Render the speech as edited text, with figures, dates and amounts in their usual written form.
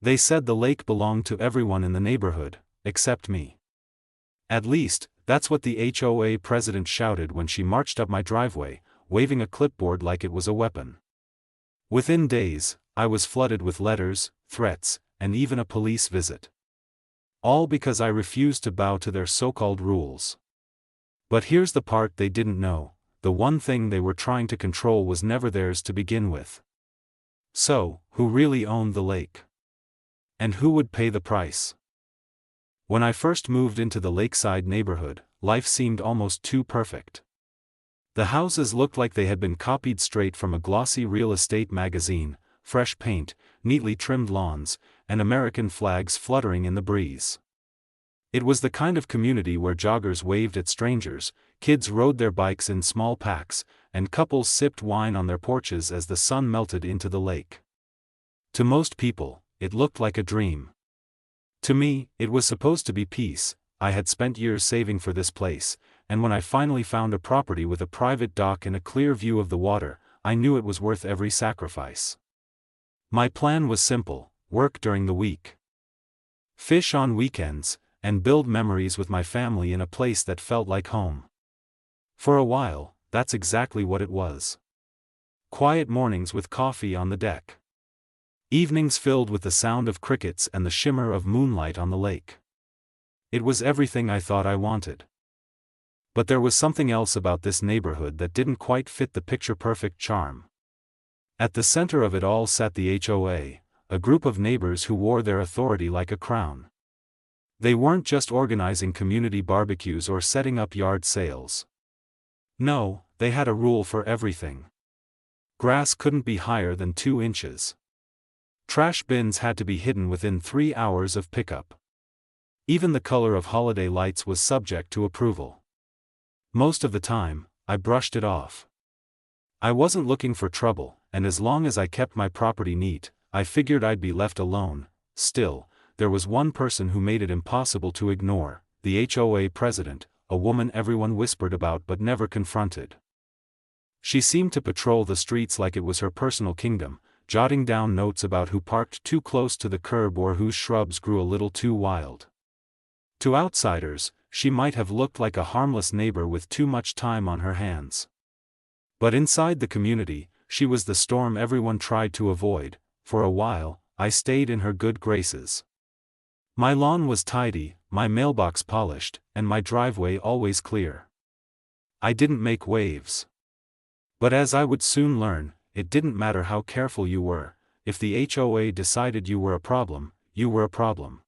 They said the lake belonged to everyone in the neighborhood, except me. At least, that's what the HOA president shouted when she marched up my driveway, waving a clipboard like it was a weapon. Within days, I was flooded with letters, threats, and even a police visit. All because I refused to bow to their so-called rules. But here's the part they didn't know: the one thing they were trying to control was never theirs to begin with. So, who really owned the lake? And who would pay the price? When I first moved into the lakeside neighborhood, life seemed almost too perfect. The houses looked like they had been copied straight from a glossy real estate magazine: fresh paint, neatly trimmed lawns, and American flags fluttering in the breeze. It was the kind of community where joggers waved at strangers, kids rode their bikes in small packs, and couples sipped wine on their porches as the sun melted into the lake. To most people, it looked like a dream. To me, it was supposed to be peace. I had spent years saving for this place, and when I finally found a property with a private dock and a clear view of the water, I knew it was worth every sacrifice. My plan was simple: work during the week, fish on weekends, and build memories with my family in a place that felt like home. For a while, that's exactly what it was. Quiet mornings with coffee on the deck. Evenings filled with the sound of crickets and the shimmer of moonlight on the lake. It was everything I thought I wanted. But there was something else about this neighborhood that didn't quite fit the picture-perfect charm. At the center of it all sat the HOA, a group of neighbors who wore their authority like a crown. They weren't just organizing community barbecues or setting up yard sales. No, they had a rule for everything. Grass couldn't be higher than 2 inches. Trash bins had to be hidden within 3 hours of pickup. Even the color of holiday lights was subject to approval. Most of the time, I brushed it off. I wasn't looking for trouble, and as long as I kept my property neat, I figured I'd be left alone. Still, there was one person who made it impossible to ignore: the HOA president, a woman everyone whispered about but never confronted. She seemed to patrol the streets like it was her personal kingdom, jotting down notes about who parked too close to the curb or whose shrubs grew a little too wild. To outsiders, she might have looked like a harmless neighbor with too much time on her hands. But inside the community, she was the storm everyone tried to avoid. For a while, I stayed in her good graces. My lawn was tidy, my mailbox polished, and my driveway always clear. I didn't make waves. But as I would soon learn, it didn't matter how careful you were: if the HOA decided you were a problem, you were a problem.